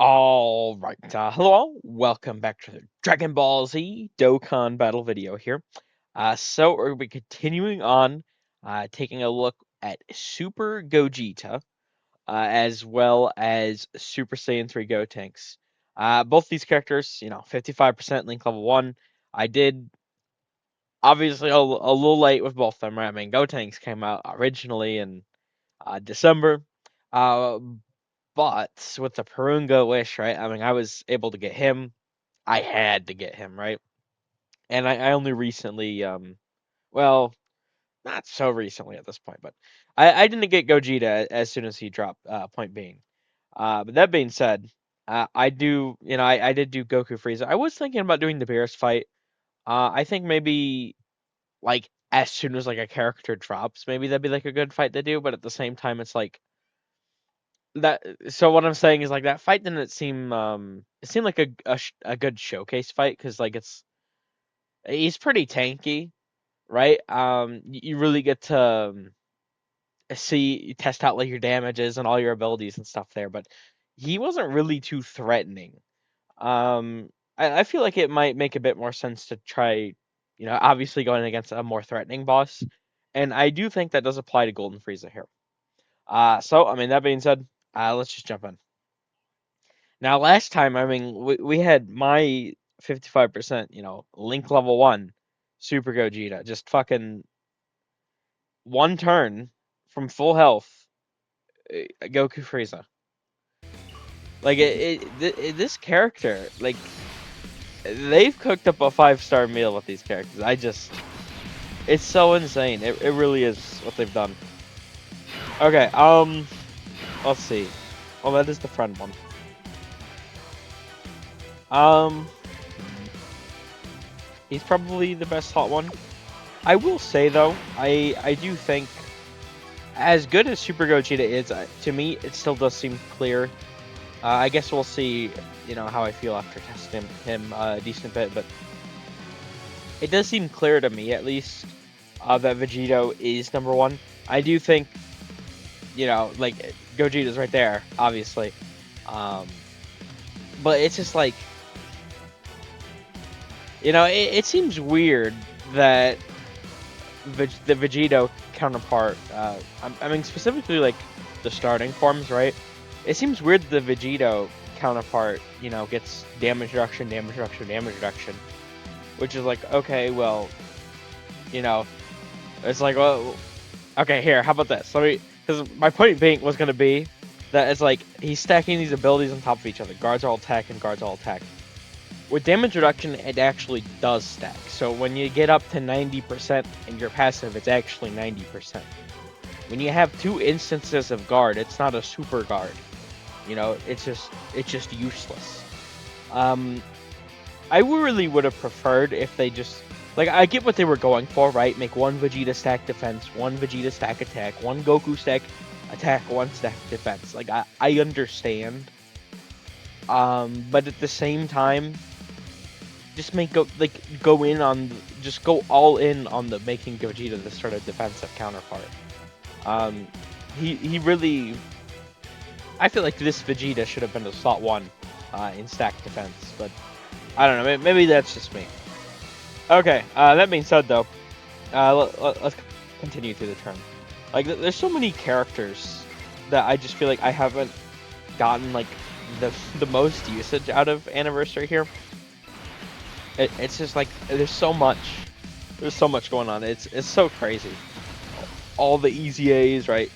Alright, hello all, welcome back to the Dragon Ball Z Dokkan battle video here. So we're going to be continuing on, taking a look at Super Gogeta, as well as Super Saiyan 3 Gotenks. Both these characters, 55% Link level 1. I did, obviously, a little late with both of them, right? I mean, Gotenks came out originally in December. Uh, but with the Perunga wish, right? I mean, I was able to get him. I had to get him, right? And I only recently, well, not so recently at this point, but I didn't get Gogeta as soon as he dropped. Point being, but that being said, I do, I did do Goku Frieza. I was thinking about doing the Beerus fight. I think maybe like as soon as like a character drops, maybe that'd be like a good fight to do. But at the same time, it's like that. So what I'm saying is like that fight didn't seem it seemed like a good showcase fight because like he's pretty tanky, right? You really get to see test out like your damages and all your abilities and stuff there, but he wasn't really too threatening. Um, I feel like it might make a bit more sense to try, obviously going against a more threatening boss, and I do think that does apply to Golden Frieza here. So I mean that being said, let's just jump in. Now, last time, I mean, we had my 55%, Link level 1, Super Gogeta, just fucking one turn from full health, Goku Frieza. Like, this character, like, they've cooked up a 5-star meal with these characters. It's so insane. It really is what they've done. Okay, let's see. Well, that is the friend one. Um, he's probably the best hot one. I will say though, I do think as good as Super Gogeta is, to me it still does seem clear. I guess we'll see, how I feel after testing him a decent bit, but it does seem clear to me at least that Vegito is number one. I do think, like Gogeta's right there, obviously, um, but it's just like, it seems weird that the Vegito counterpart, I mean specifically like the starting forms, right? It seems weird that the Vegito counterpart, gets damage reduction, damage reduction, damage reduction, which is like, okay, well, you know, it's like, well, okay, here, how about this? Let me, because my point being was gonna be that it's like he's stacking these abilities on top of each other. Guards all attack and guards all attack. With damage reduction, it actually does stack. So when you get up to 90% in your passive, it's actually 90%. When you have two instances of guard, it's not a super guard. It's just useless. Um, I really would have preferred if they just like I get what they were going for, right? Make one Vegeta stack defense, one Vegeta stack attack, one Goku stack attack, one stack defense. Like I understand. But at the same time, just go all in on the making Gogeta the sort of defensive counterpart. Um, he really, I feel like this Vegeta should have been a slot one, in stack defense, but I don't know. Maybe that's just me. Okay. That being said, though, let's continue through the turn. Like, there's so many characters that I just feel like I haven't gotten like the most usage out of Anniversary here. It's just like there's so much going on. It's so crazy. All the easy A's, right?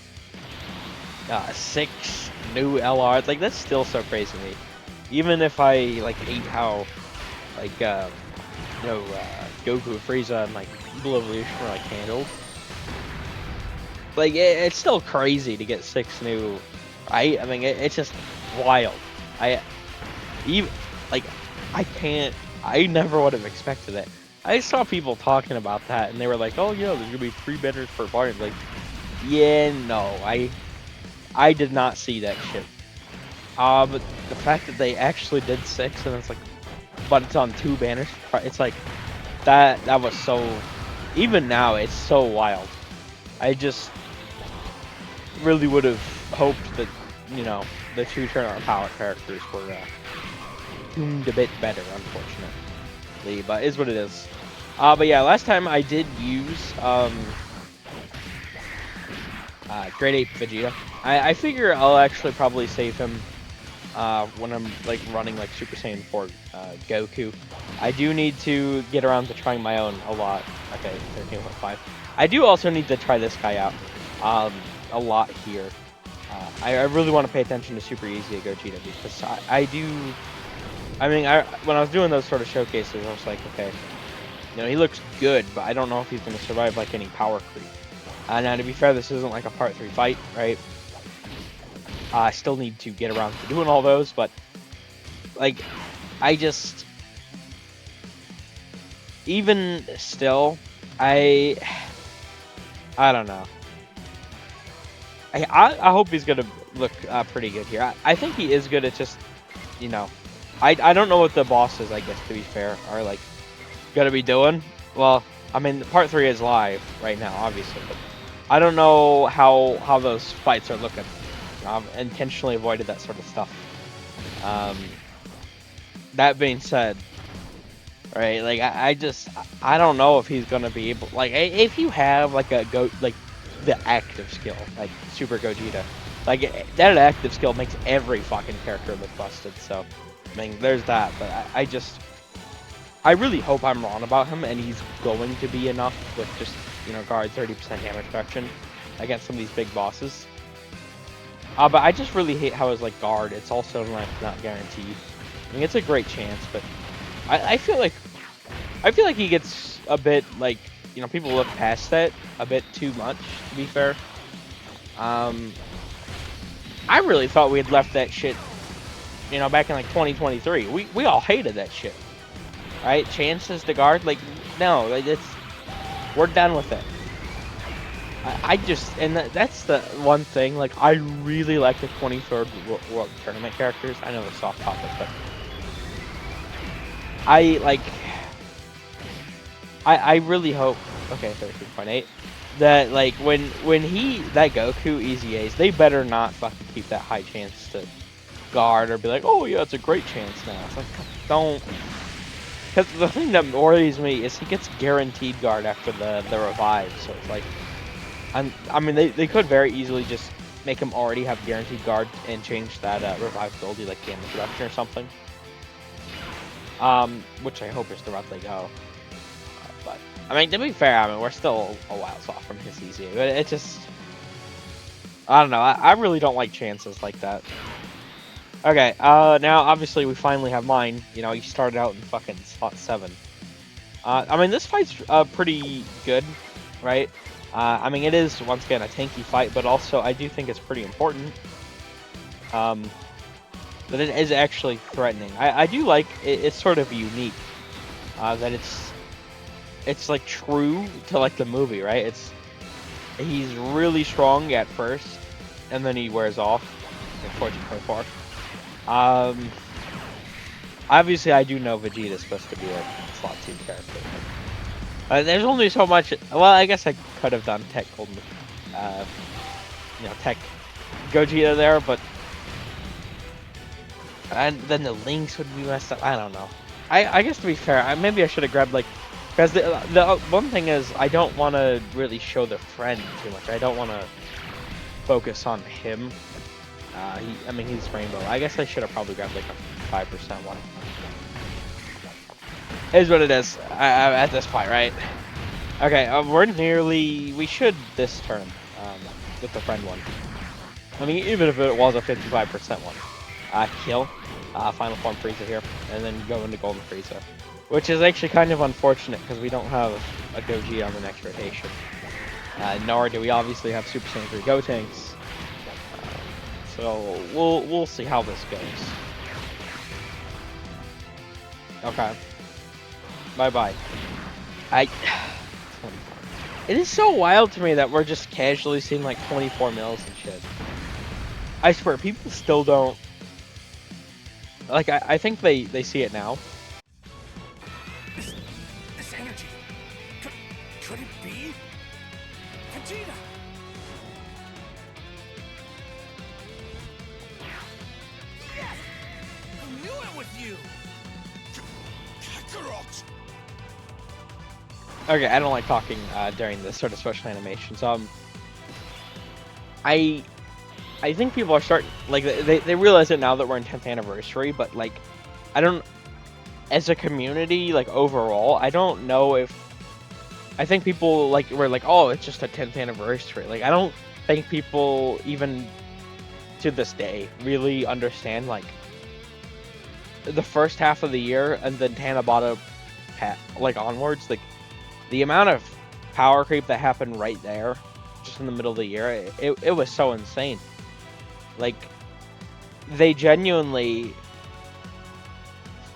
6 new LRs, like that's still so crazy to me. Even if I like hate how like Goku, Frieza, and like Evil Evolution are like handled, like it's still crazy to get 6 new. I mean it's just wild. I even like I can't. I never would have expected it. I saw people talking about that, and they were like, "Oh yeah, there's gonna be 3 banners per party." Like, yeah, no, I did not see that shit. But the fact that they actually did 6, and it's like, but it's on 2 banners, it's like that was so. Even now, it's so wild. I just really would have hoped that the two turn-on power characters were tuned a bit better, unfortunately. But is what it is. But yeah, last time I did use Grade 8 Vegeta. I figure I'll actually probably save him when I'm like running like Super Saiyan 4 Goku. I do need to get around to trying my own a lot. Okay, 13.5. I do also need to try this guy out a lot here. I really want to pay attention to Super Easy Gogeta because I do. I mean, when I was doing those sort of showcases, I was like, okay, you know, he looks good, but I don't know if he's going to survive like any power creep. Now, to be fair, this isn't like a Part 3 fight, right? I still need to get around to doing all those, but like, even still, I don't know. I hope he's gonna look pretty good here. I think he is good. It's just, you know, I don't know what the bosses, I guess, to be fair, are like gonna be doing. Well, I mean, Part 3 is live right now, obviously, but I don't know how those fights are looking. I've intentionally avoided that sort of stuff. That being said, right, like I don't know if he's gonna be able, like, if you have like the active skill, like Super Gogeta, like that active skill makes every fucking character look busted. So, I mean, there's that. But I really hope I'm wrong about him, and he's going to be enough with just, you know, guard 30% damage reduction against some of these big bosses. But I just really hate how his like guard, it's also like not guaranteed. I mean, it's a great chance, but I feel like he gets a bit like, you know, people look past that a bit too much, to be fair. I really thought we had left that shit, you know, back in like 2023. We all hated that shit, right? Chances to guard, like, no, like, we're done with it. I just, and that's the one thing, like, I really like the 23rd World Tournament characters. I know it's a soft topic, but I really hope, okay, 13.8, that, like, when that Goku Easy A's, they better not fucking keep that high chance to guard or be like, oh yeah, it's a great chance now. It's like, don't, because the thing that worries me is he gets guaranteed guard after the revive, so it's like, I mean, they could very easily just make him already have guaranteed guard and change that revive ability like damage reduction or something. Which I hope is the route they go. But I mean, to be fair, I mean, we're still a while off from his easy. But it just, I don't know. I really don't like chances like that. Okay. Now obviously we finally have mine. You know, he started out in fucking slot 7. I mean, this fight's pretty good, right? I mean, it is, once again, a tanky fight, but also I do think it's pretty important. That it is actually threatening. I do like it, it's sort of unique. That it's like true to like the movie, right? He's really strong at first, and then he wears off in 14.4. Obviously I do know Vegeta's supposed to be a slot 2 character. There's only so much. Well, I guess I could have done Tech Golden, you know, Tech Gogeta there, but and then the links would be messed up. I don't know. I guess to be fair, maybe I should have grabbed like, because the one thing is I don't want to really show the friend too much. I don't want to focus on him. I mean, he's Rainbow. I guess I should have probably grabbed like a 5% one. Is what it is at this point, right? Okay, we should this turn with the friend one. I mean, even if it was a 55% one. Kill, Final Form Frieza here, and then go into Golden Frieza. Which is actually kind of unfortunate because we don't have a Gogeta on the next rotation. Nor do we obviously have Super Saiyan 3 Gotenks. So we'll see how this goes. Okay. Bye-bye. It is so wild to me that we're just casually seeing like 24 mils and shit. I swear, people still don't... Like, I think they see it now. This energy... Could it be? Vegeta! you. Kakarot. Okay, I don't like talking during this sort of special animations. I think people are starting, like, they realize it now that we're in 10th anniversary, but like, I don't, as a community, like overall, I don't know if, I think people like were like, oh, it's just a 10th anniversary. Like, I don't think people even to this day really understand like the first half of the year and then Tanabata like onwards, like the amount of power creep that happened right there, just in the middle of the year, it was so insane. Like, they genuinely,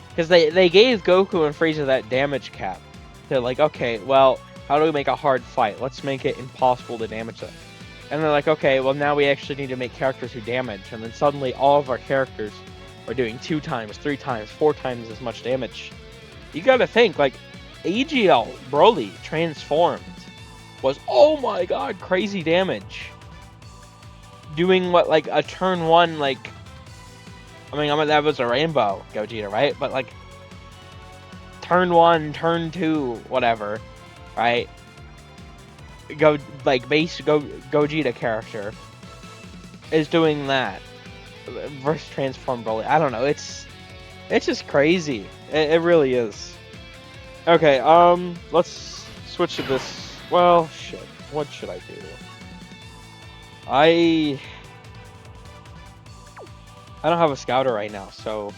because they gave Goku and Frieza that damage cap. They're like, okay, well, how do we make a hard fight? Let's make it impossible to damage them. And they're like, okay, well, now we actually need to make characters who damage. And then suddenly all of our characters are doing 2 times, 3 times, 4 times as much damage. You gotta think, like, AGL Broly transformed was, oh my god, crazy damage. Doing what, like, a turn 1, like, I mean, that was a Rainbow Gogeta, right? But, like, turn 1, turn 2, whatever, right? Gogeta character is doing that versus transform Broly. I don't know. It's just crazy. It really is. Okay. Let's switch to this. Well, shit. What should I do? I don't have a scouter right now, so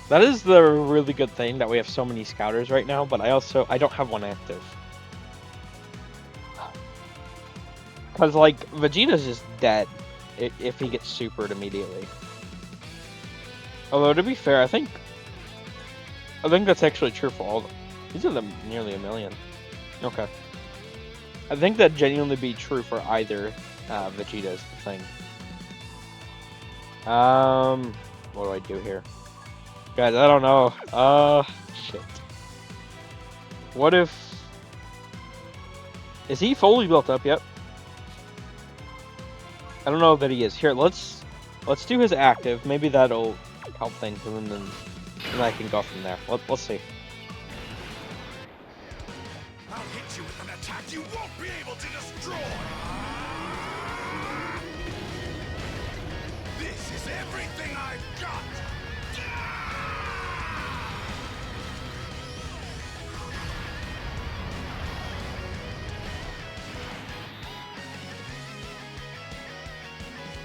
that is the really good thing that we have so many scouters right now. But I don't have one active. Because, like, Vegeta's just dead if he gets supered immediately. Although, to be fair, I think that's actually true for all of them. These are nearly 1 million. Okay. I think that genuinely be true for either Vegeta is the thing. What do I do here? Guys, I don't know. Shit. What if... Is he fully built up yet? I don't know that he is. Here, let's do his active. Maybe that'll help things, and then I can go from there. Let's see. I'll hit you with an attack you won't be able to destroy. This is everything I've got.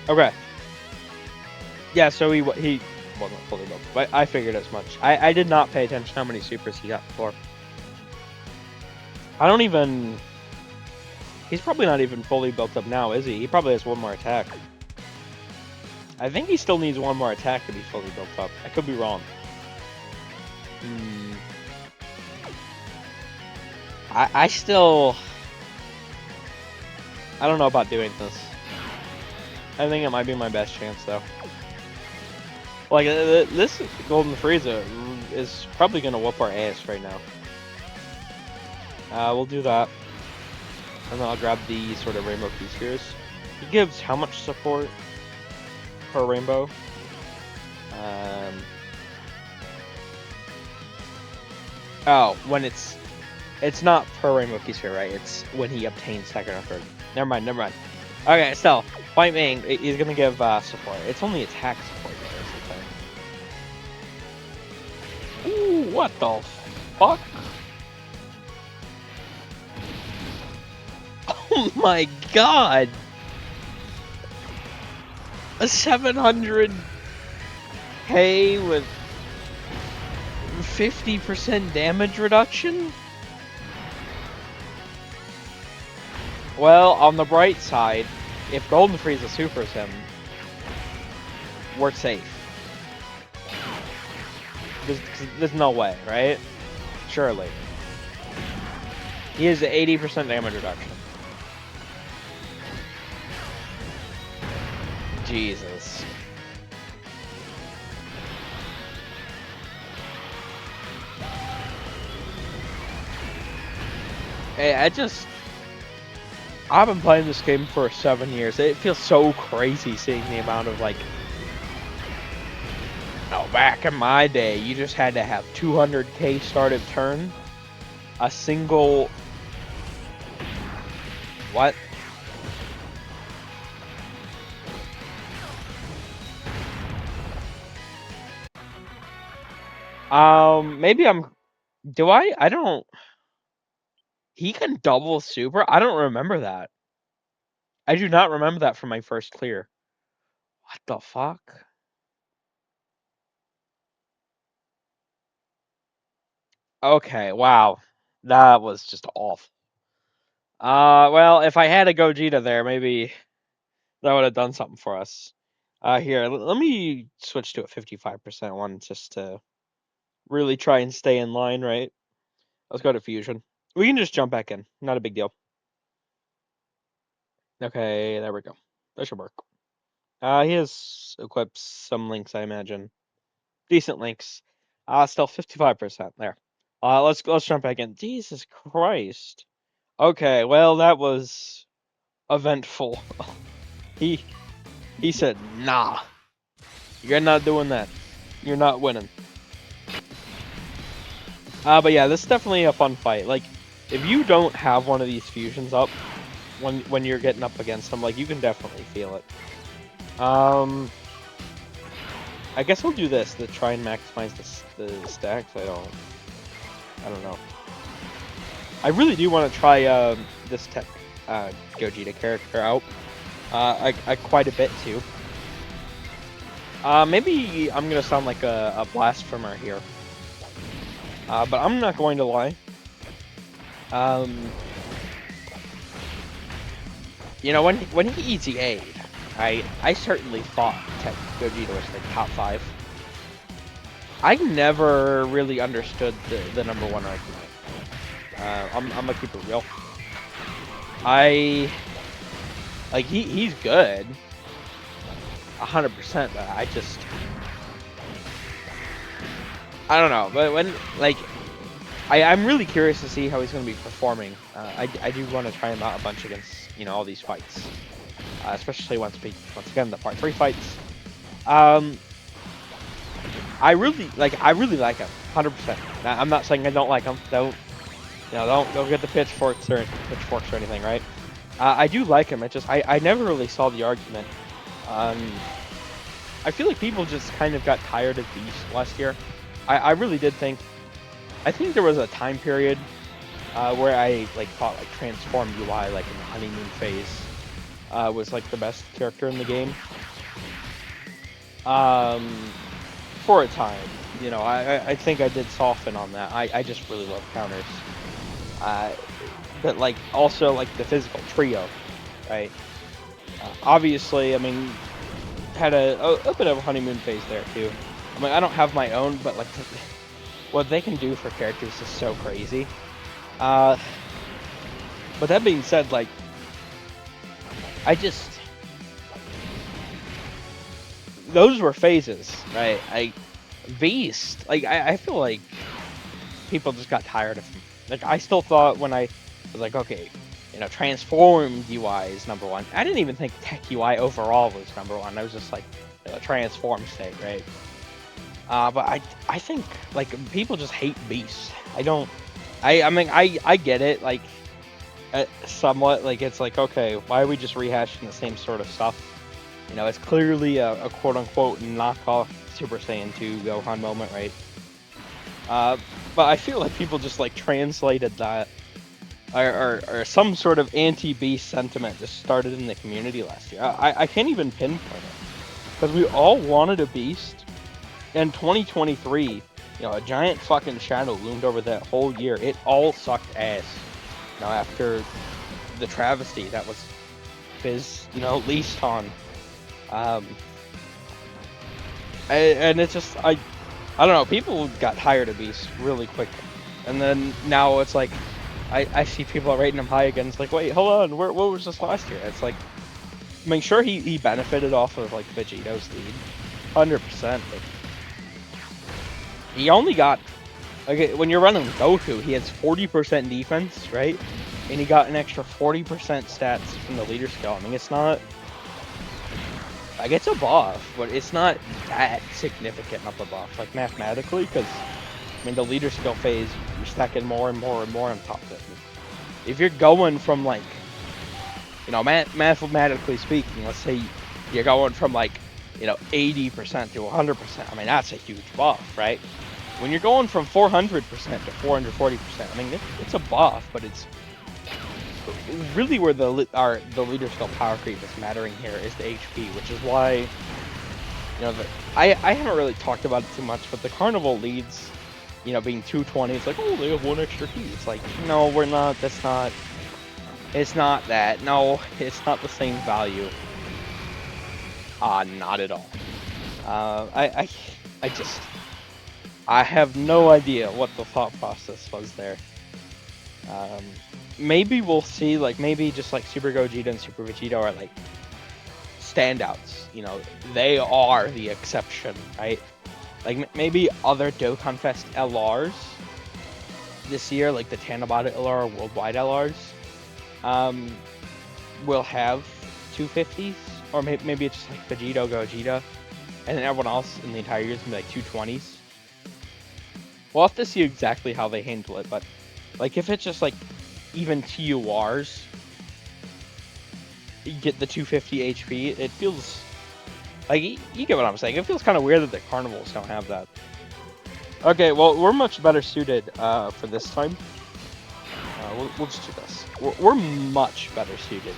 Okay. Yeah, so he wasn't fully built, but I figured as much. I did not pay attention how many supers he got before. I don't even... He's probably not even fully built up now, is he? He probably has 1 more attack. I think he still needs 1 more attack to be fully built up. I could be wrong. I still... I don't know about doing this. I think it might be my best chance, though. Like, this Golden Frieza is probably going to whoop our ass right now. We'll do that. And then I'll grab the sort of Rainbow Key Spheres. He gives how much support per Rainbow? Oh, when it's not per Rainbow Key Sphere, right? It's when he obtains 2nd or 3rd. Never mind. Okay, still, point being, he's gonna give support. It's only attack support, though, is the thing. Ooh, what the fuck? Oh my god! A 700k with 50% damage reduction? Well, on the bright side, if Golden Frieza supers him, we're safe. There's no way, right? Surely. He has 80% damage reduction. Jesus. Hey, I've been playing this game for 7 years. It feels so crazy seeing the amount of, like, Oh, back in my day, you just had to have 200k start of turn, a single. What? Maybe I'm. Do I? I don't. He can double super? I don't remember that. I do not remember that from my first clear. What the fuck? Okay, wow. That was just awful. Well, if I had a Gogeta there, maybe that would have done something for us. Here, let me switch to a 55% one just to really try and stay in line, right? Let's go to Fusion. We can just jump back in. Not a big deal. Okay, there we go. That should work. He has equipped some links, I imagine. Decent links. Still 55% there. Let's jump back in. Jesus Christ. Okay, well that was eventful. he he said, "Nah, you're not doing that. You're not winning." But yeah, this is definitely a fun fight. Like, if you don't have one of these fusions up when you're getting up against them, like you can definitely feel it. I guess we'll do this to try and maximize the stacks. I don't know. I really do want to try this tech Gogeta character out. I quite a bit too. Maybe I'm gonna sound like a blasphemer here. But I'm not going to lie. You know, when he eats aid, I certainly thought Tech Gogeta was like top 5. I never really understood the number one argument. I'm gonna keep it real. He's good, 100%. But I don't know. But when I'm really curious to see how he's going to be performing. I do want to try him out a bunch against all these fights, especially once again the part 3 fights. I really like him, 100%. I'm not saying I don't like him. Don't get the pitchforks or anything, right? I do like him. I never really saw the argument. I feel like people just kind of got tired of Beast last year. I really did think. I think there was a time period where I thought Transform UI in the honeymoon phase was the best character in the game. For a time, I think I did soften on that. I just really love counters. But also the physical trio, right? Obviously, I mean, had a bit of a honeymoon phase there too. I mean, I don't have my own, but what they can do for characters is so crazy. But that being said, those were phases, right? Beast, I feel like people just got tired of him. I still thought when I was okay, transformed UI is number 1. I didn't even think Tech UI overall was number 1. I was just transform state, right? But I think people just hate Beast. I mean I get it somewhat it's okay, why are we just rehashing the same sort of stuff? It's clearly a quote unquote knockoff Super Saiyan 2 Gohan moment, right? But I feel like people just translated that or some sort of anti-Beast sentiment just started in the community last year. I can't even pinpoint it because we all wanted a Beast. In 2023, a giant fucking shadow loomed over that whole year. It all sucked ass. After the travesty that was Fizz, leased on. And it's just I don't know. People got tired of Beast really quick, and then now it's I see people rating him high again. It's wait, hold on, what was this last year? It's I mean, sure he benefited off of Vegeto's lead, 100%. He only got when you're running Goku, he has 40% defense, right? And he got an extra 40% stats from the leader skill. I mean, it's not Like, it's a buff, but it's not that significant of a buff, like, mathematically, because, I mean, the leader skill phase, you're stacking more and more and more on top of it. If you're going from, like, you know, mathematically speaking, let's say you're going from, like, you know, 80% to 100%, I mean, that's a huge buff, right? When you're going from 400% to 440%, I mean, it's a buff, but it's really where the leader skill power creep is mattering here is the HP, which is why, you know, I haven't really talked about it too much, but the Carnival leads, you know, being 220, it's like, oh, they have 1 extra key. It's like, no, we're not, that's not, it's not that. No, it's not the same value. Not at all. I just, I have no idea what the thought process was there. Maybe we'll see, like, maybe just like Super Gogeta and Super Vegeta are like standouts. You know, they are the exception, right? Like, maybe other Dokkan Fest LRs this year, like the Tanabata LR or Worldwide LRs, will have 250s, or maybe it's just like Vegeta, Gogeta, and then everyone else in the entire year is gonna be like 220s. We'll have to see exactly how they handle it, but like if it's just like even TURs, you get the 250 HP, it feels like, you get what I'm saying. It feels kind of weird that the Carnivals don't have that. Okay, well, we're much better suited for this time. We'll just do this. We're much better suited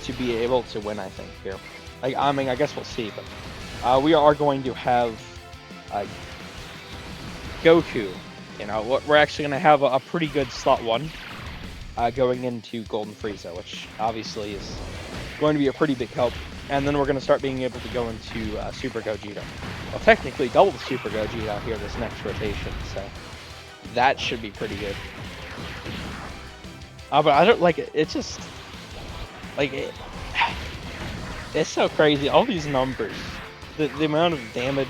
to be able to win, I think, here. Like, I mean, I guess we'll see, but we are going to have Goku. You know, we're actually going to have a pretty good slot 1 going into Golden Frieza, which obviously is going to be a pretty big help. And then we're going to start being able to go into Super Gogeta. Well, technically double Super Gogeta here this next rotation, so that should be pretty good. But I don't like it. It's just like it's so crazy. All these numbers, the amount of damage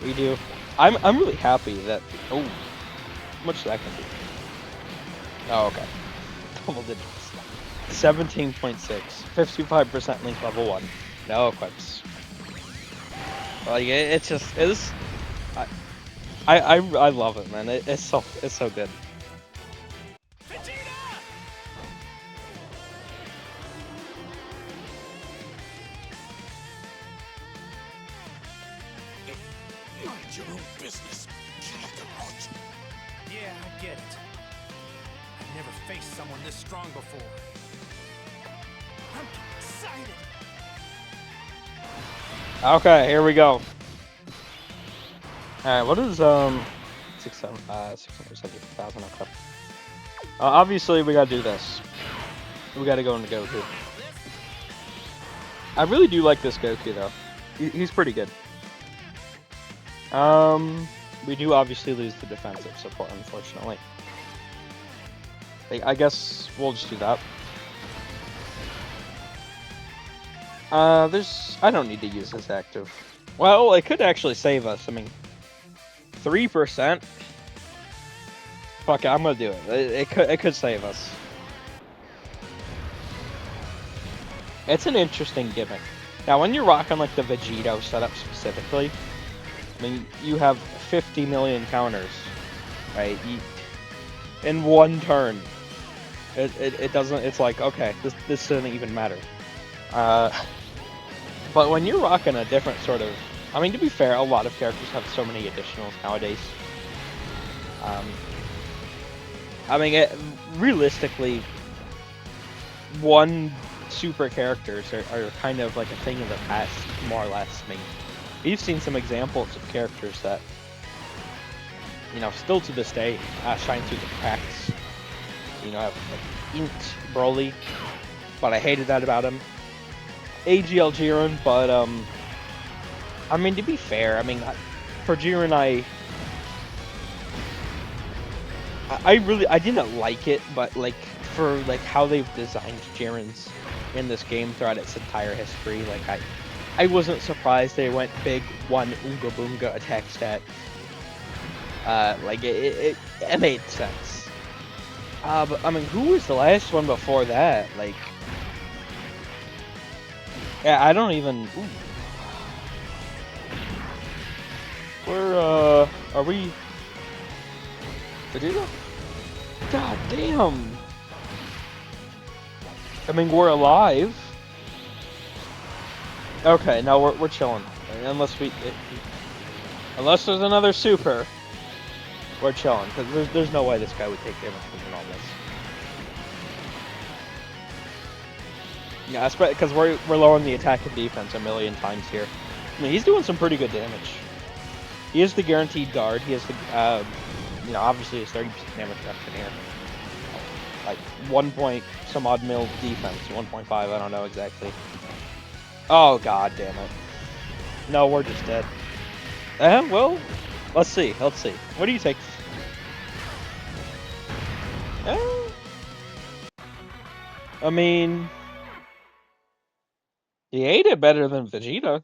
we do. I'm really happy that. Oh, how much that can do? Oh, okay. Double digits. 17.6, 55% link level 1. No equips. Like, it's just, it's, I love it, man. It's so good. Mind your own business, cockroach. Yeah, I get it. I've never faced someone this strong before. I'm excited. Okay, here we go. Alright, what is 670,000? Okay. Obviously we gotta do this. We gotta go into Goku. I really do like this Goku though. He's pretty good. We do obviously lose the defensive support, unfortunately. I guess we'll just do that. I don't need to use this active. Well, it could actually save us. I mean, 3%. Fuck it, I'm gonna do it. It could save us. It's an interesting gimmick. Now, when you're rocking like the Vegito setup specifically, I mean, you have 50 million counters, right? In one turn. It doesn't. It's like, okay, this doesn't even matter. But when you're rocking a different sort of, I mean, to be fair, a lot of characters have so many additionals nowadays. I mean, realistically, one super characters are kind of like a thing of the past, more or less. I mean, we've seen some examples of characters that, you know, still to this day shine through the cracks. You know, I have like Inked Broly, but I hated that about him. AGL Jiren, but I mean, to be fair, I mean, for Jiren, I didn't like it, but like for like how they've designed Jiren's in this game throughout its entire history, like I wasn't surprised they went big 1 Oonga Boonga attack stat. Like it made sense. But I mean, who was the last one before that? Like, Yeah, I don't even... Ooh. Are we... Vegeta? God damn! I mean, we're alive. Okay, no, we're chilling. Unless unless there's another super, we're chilling. Because there's no way this guy would take damage from all this. Yeah, because we're lowering the attack and defense a million times here. I mean, he's doing some pretty good damage. He is the guaranteed guard. He has the, obviously his 30% damage reduction here. Like 1 point some odd mil defense, 1.5. I don't know exactly. Oh god damn it! No, we're just dead. Well, let's see. Let's see. What do you take? I mean, he ate it better than Vegeta.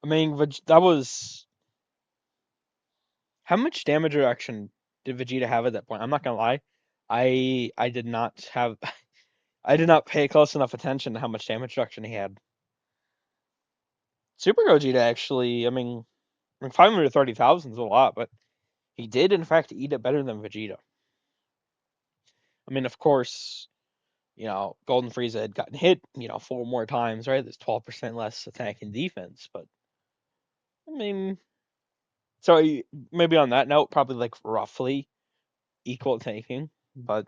I mean, that was... How much damage reduction did Vegeta have at that point? I'm not gonna lie, I did not have I did not pay close enough attention to how much damage reduction he had. Super Gogeta actually, I mean 530,000 is a lot, but he did in fact eat it better than Vegeta. I mean, of course, Golden Frieza had gotten hit, 4 more times, right? There's 12% less attack and defense, but I mean, so maybe on that note, probably like roughly equal taking, but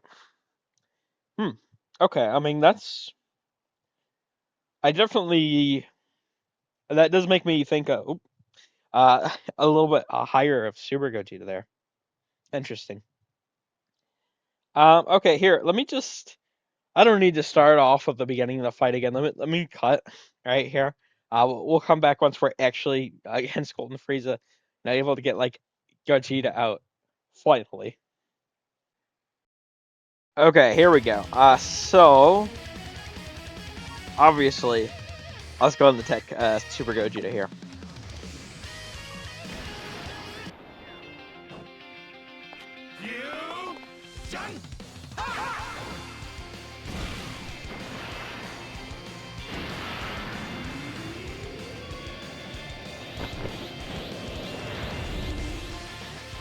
okay. I mean, I definitely that does make me think a little bit higher of Super Gogeta there. Interesting. Okay, here. Let me just. I don't need to start off at the beginning of the fight again. Let me cut right here. We'll come back once we're actually against Golden Frieza, not able to get like Gogeta out finally. Okay, here we go. So obviously, let's go on the tech Super Gogeta here.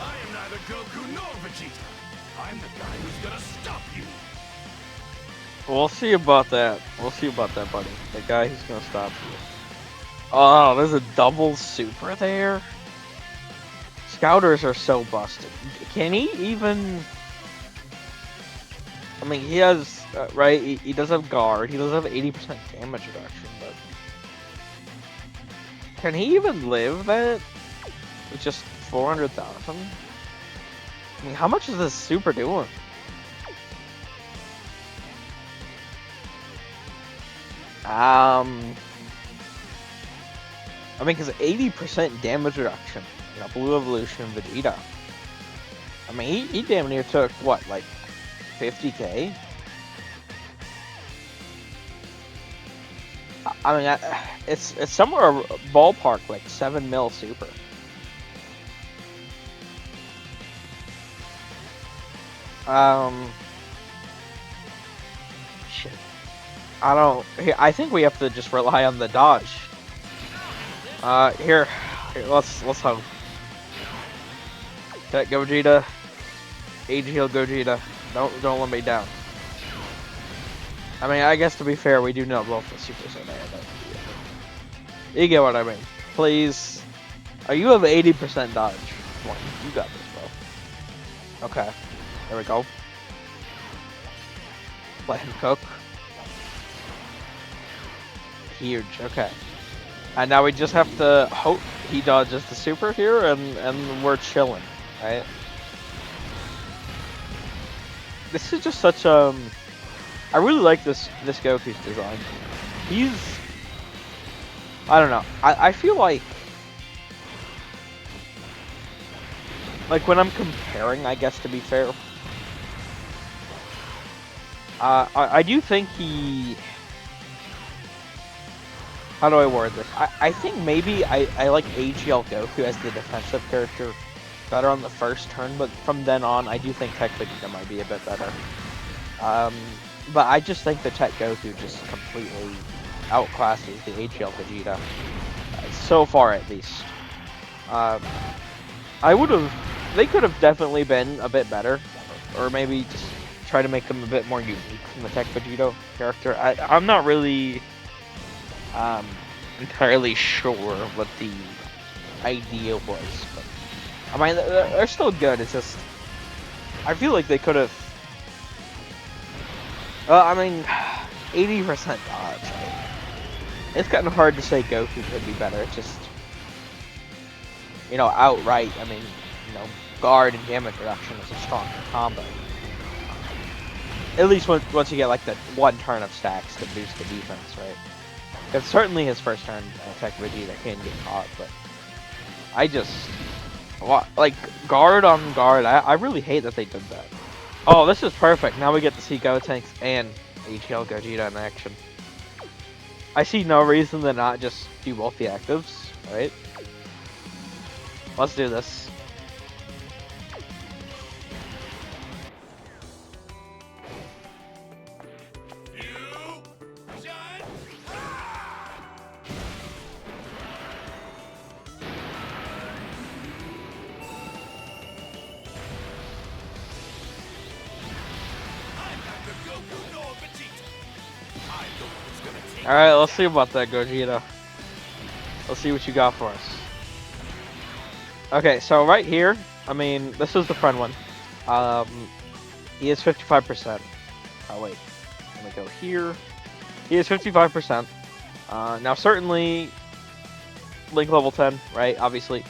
I am neither Goku nor Vegeta. I'm the guy who's gonna stop you. We'll see about that. We'll see about that, buddy. The guy who's gonna stop you. Oh, there's a double super there. Scouters are so busted. Can he even? I mean, he has right. He does have guard. He does have 80% damage reduction, but can he even live that with just 400,000? I mean, how much is this super doing? I mean, because 80% damage reduction, Blue Evolution Vegeta. I mean, he damn near took, what, like 50k? I mean, it's somewhere ballpark, like 7 mil super. Shit. I think we have to just rely on the dodge. Here, let's hope. That Gogeta, Age Heal Gogeta, don't let me down. I mean, I guess to be fair, we do know both the supers are there, but you get what I mean. Please, you have 80% dodge. Come on, you got this, bro. Okay, there we go. Let him cook. Huge. Okay. And now we just have to hope he dodges the super here, and we're chilling, right? This is just such I really like this Goku's design. I don't know. I feel like when I'm comparing, I guess to be fair, I do think he. How do I word this? I think maybe I like AGL Goku as the defensive character better on the first turn, but from then on, I do think Tech Vegeta might be a bit better. But I just think the Tech Goku just completely outclasses the HL Vegeta. So far, at least. I would have. They could have definitely been a bit better, or maybe just try to make them a bit more unique from the Tech Vegito character. I'm not really entirely sure what the idea was, but I mean they're still good. It's just I feel like they could have. I mean, 80% dodge. It's kind of hard to say Goku could be better. It's just outright. I mean, guard and damage reduction is a stronger combo. At least once you get like the one turn of stacks to boost the defense, right? Because certainly his first turn Tech Vegeta can get caught, but I just like guard on guard. I really hate that they did that. Oh, this is perfect. Now we get to see Gotenks and HL Gogeta in action. I see no reason to not just do both the actives, right? Let's do this. Alright, let's see about that, Gogeta. Let's see what you got for us. Okay, so right here, I mean, this is the front one. He is 55%. Oh, wait. Let me go here. He is 55%. Now, certainly, Link level 10, right? Obviously.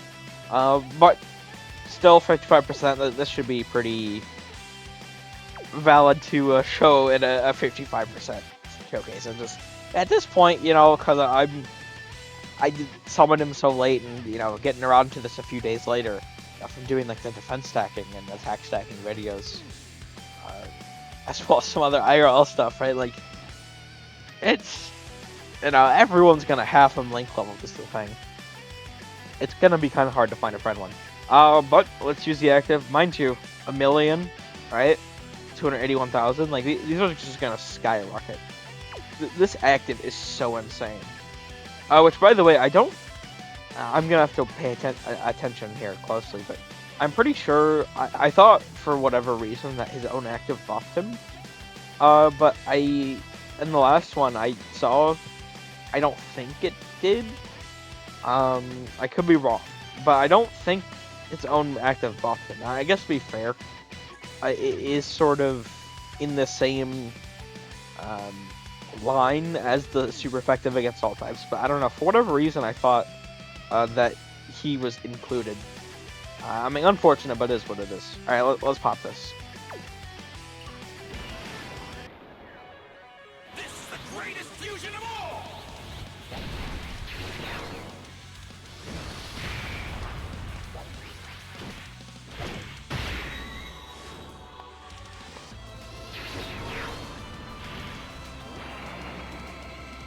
But still 55%. This should be pretty valid to show in a 55% showcase. And just at this point, because I summoned him so late, and getting around to this a few days later, from doing like the defense stacking and attack stacking videos, as well as some other IRL stuff, right? Like, it's everyone's gonna have him Link level. This is the thing. It's gonna be kind of hard to find a friend one. But let's use the active. Mind you, 1 million, right? 281,000. Like these are just gonna skyrocket. This active is so insane. Which, by the way, I'm gonna have to pay attention here closely, but I'm pretty sure I thought for whatever reason that his own active buffed him. But in the last one I saw, I don't think it did. I could be wrong, but I don't think its own active buffed him. Now, I guess to be fair, it is sort of in the same line as the super effective against all types, but I don't know, for whatever reason I thought that he was included. I mean, unfortunate, but it is what it is. Alright, let's pop this. This is the greatest fusion of all!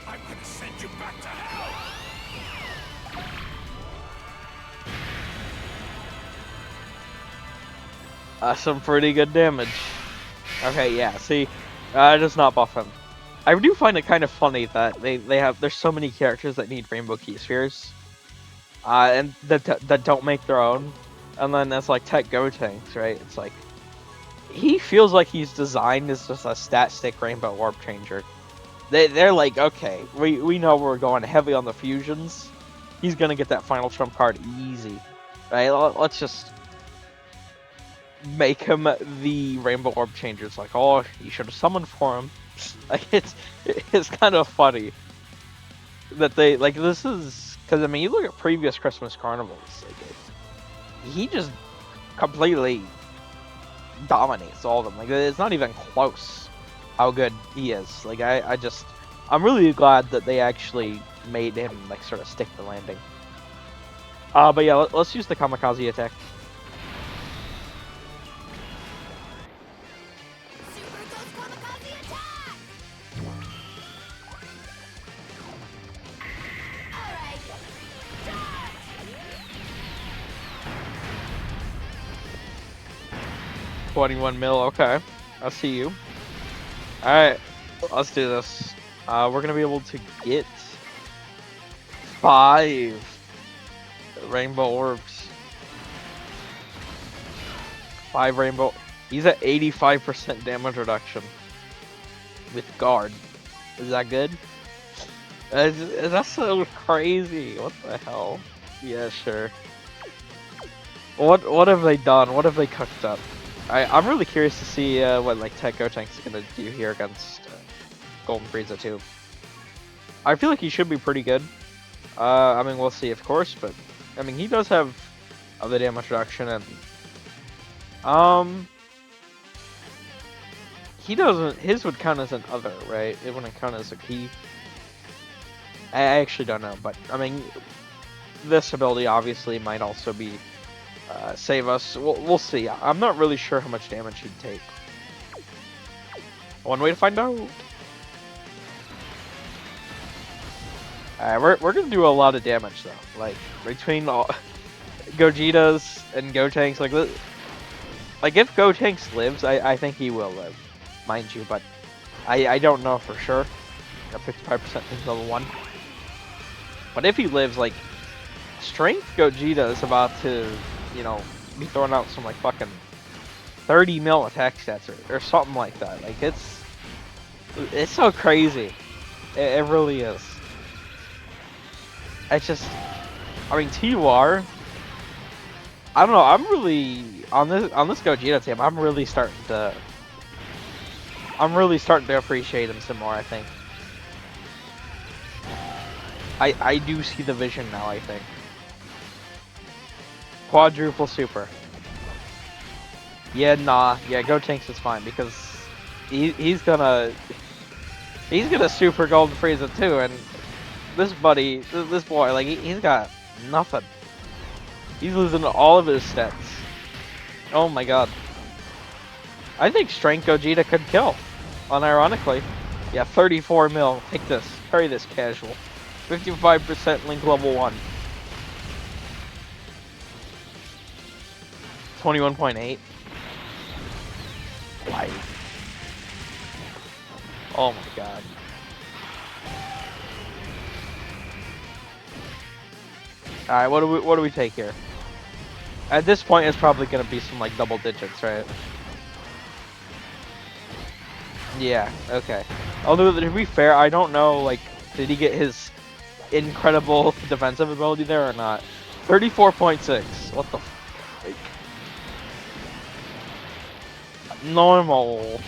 I'm gonna send you back to hell! Some pretty good damage. Okay, yeah, see, it does not buff him. I do find it kind of funny that there's so many characters that need Rainbow Key Spheres, and that don't make their own, and then that's like Tech Gotenks, right? It's like, he feels like he's designed as just a stat stick Rainbow Orb Changer. They're like, okay, we know we're going heavy on the fusions. He's gonna get that final trump card easy, right? Let's just make him the Rainbow Orb Changer. It's like, oh, you should have summoned for him. Like, it's kind of funny that they, like, this is, because, I mean, you look at previous Christmas carnivals, like, he just completely dominates all of them. Like, it's not even close how good he is. Like, I'm really glad that they actually made him, like, sort of stick the landing. But yeah, let's use the Kamikaze attack. Kamikaze attack! Alright, charge! 21 mil, okay. I see you. Alright, let's do this. We're gonna be able to get 5 rainbow orbs. 5 rainbow. He's at 85% damage reduction with guard. Is that good? That's so crazy. What the hell? Yeah, sure. What have they done? What have they cooked up? I'm really curious to see what like Tech Gotenks is gonna do here against Golden Frieza too. I feel like he should be pretty good. I mean, we'll see, of course, but I mean, he does have other damage reduction, and he doesn't. His would count as an other, right? It wouldn't count as a key. I actually don't know, but I mean, this ability obviously might also be save us. We'll see. I'm not really sure how much damage he'd take. One way to find out. Alright, we're gonna do a lot of damage though. Like between all Gogetas and Gotenks, like if Gotenks lives, I think he will live, mind you, but I don't know for sure. 55% is level 1. But if he lives, like Strength Gogeta is about to, you know, be throwing out some like fucking 30 mil attack stats or something like that. Like it's so crazy. It really is. It's just, I mean, TUR. I don't know. I'm really on this Gogeta team. I'm really starting to appreciate him some more. I think. I do see the vision now. I think. Quadruple super. Yeah, nah. Yeah, Gotenks is fine because he's gonna super Golden Frieza too, and this boy, like he's got nothing. He's losing all of his stats. Oh my god. I think Strength Gogeta could kill. Unironically. Yeah, 34 mil. Take this. Carry this casual. 55% link level 1. 21.8. Life. Oh my god. Alright, what do we take here? At this point it's probably gonna be some like double digits, right? Yeah, okay. Although to be fair, I don't know, like, did he get his incredible defensive ability there or not? 34.6. What the f***? Normal.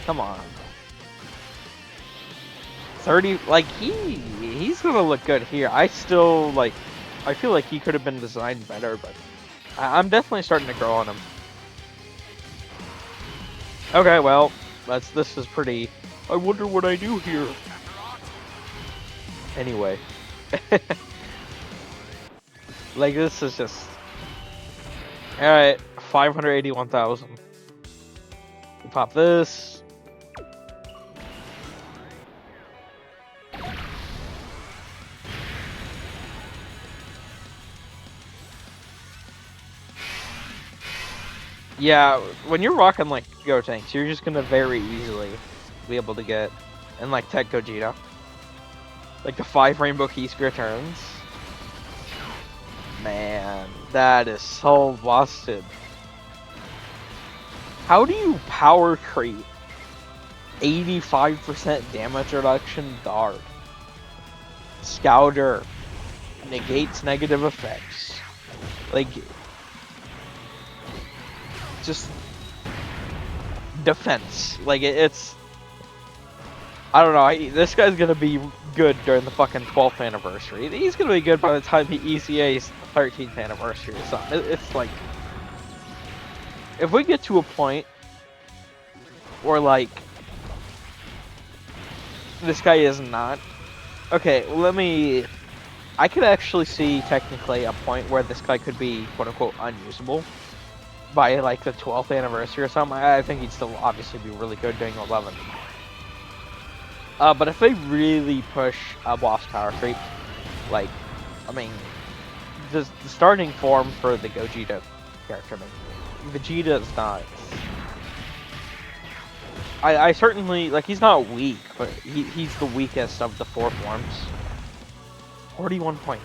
Come on. 30, like, he's gonna look good here. I still, like, I feel like he could have been designed better, but I'm definitely starting to grow on him. Okay, well, this is pretty. I wonder what I do here. Anyway. Like, this is just... Alright, 581,000. We pop this. Yeah, when you're rocking, like, Gotenks, you're just gonna very easily be able to get, and, like, Tech Gogeta. Like, the 5 Rainbow Keys returns. Man, that is so busted. How do you power creep 85% damage reduction guard? Scouter negates negative effects. Like, just defense. Like, it's... I don't know, this guy's gonna be good during the fucking 12th anniversary. He's gonna be good by the time he ECA's 13th anniversary or something. It's like... If we get to a point where, like, this guy is not... Okay, I could actually see, technically, a point where this guy could be, quote-unquote, unusable by, like, the 12th anniversary or something. I think he'd still obviously be really good during 11. But if they really push a boss power creep, like, I mean, the starting form for the Gogeta character, I mean, Vegeta is not I certainly, like, he's not weak, but he's the weakest of the four forms. 41.8?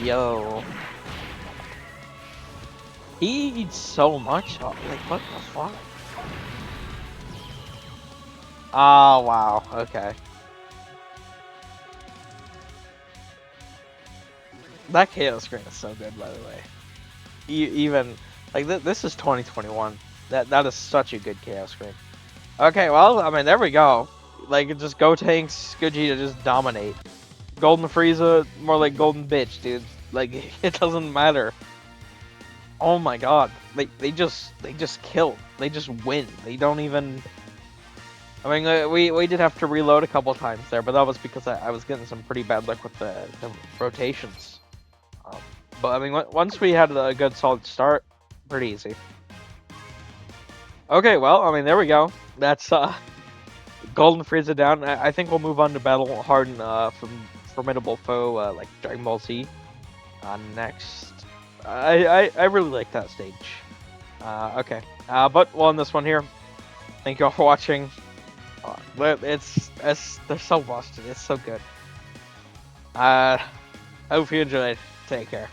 Yo. He eats so much. Like, what the fuck? Oh, wow. Okay. That KO screen is so good, by the way. Even, like, this is 2021. That is such a good KO screen. Okay, well, I mean, there we go. Like, just Gotenks, Gogeta just dominate. Golden Frieza, more like Golden Bitch, dude. Like, it doesn't matter. Oh my god. They just kill. They just win. They don't even... I mean, we did have to reload a couple times there, but that was because I was getting some pretty bad luck with the rotations. Um, but I mean, once we had a good solid start, pretty easy. Okay, well, I mean, there we go. That's Golden Frieza down. I think we'll move on to Battle Harden from Formidable Foe like Dragon Ball Z next. I really like that stage. Okay, but well, in this one here, thank you all for watching. It's they're so busted. It's so good. I hope you enjoyed. Take care.